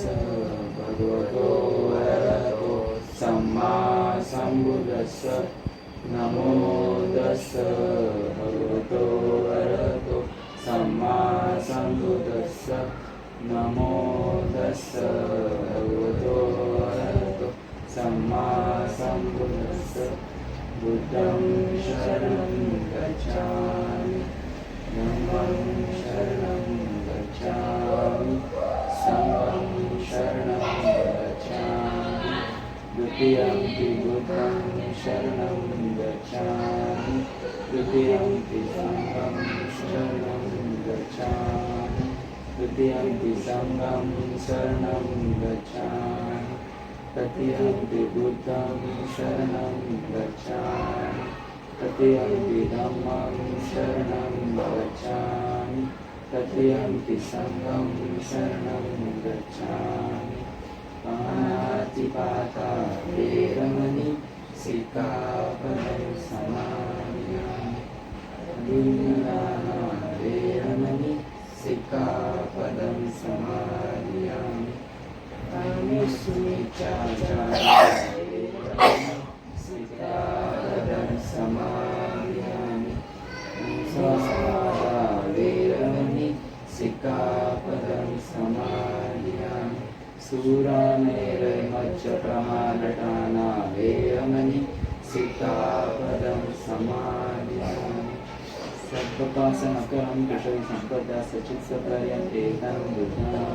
भगवतो अरहतो सम्मा सम्बुद्धस्स नमो तस्स भगवतो अरहतो सम्मा सम्बुद्धस्स नमो तस्स भगवतो अरहतो सम्मा सम्बुद्धस्स बुद्धं शरणं गच्छामि धम्मं शरणं गच्छामि संघं शरणं गच्छामि द्वितीयंपि बुद्धं शरणं गच्छामि तृतीयंपि संघं शरणं गच्छामि तृतीयंपि संघं शरणं गच्छामि तृतीयंपि बुद्धं शरणं गच्छामि तृतीयंपि धम्मं शरणं गच्छामि तृतीयंपि संघं शरणं गच्छामि पाणातिपाता वेरमणि सिक्खापदं समादियामि दीनदाना वेरमणि सिक्खापदं समादियामि कामेषुमिच्छाचारा सिक्खापदं समादियामि मुसावादा वेरमणि सिक्खापदं समादियामि सूरामेरमज्जप्रमाणटाना वेरमणि सिक्खापदं समादियामि सर्वपासनकरं कुशलसम्पदा सचित्सपर्यन्ते तं बुद्धां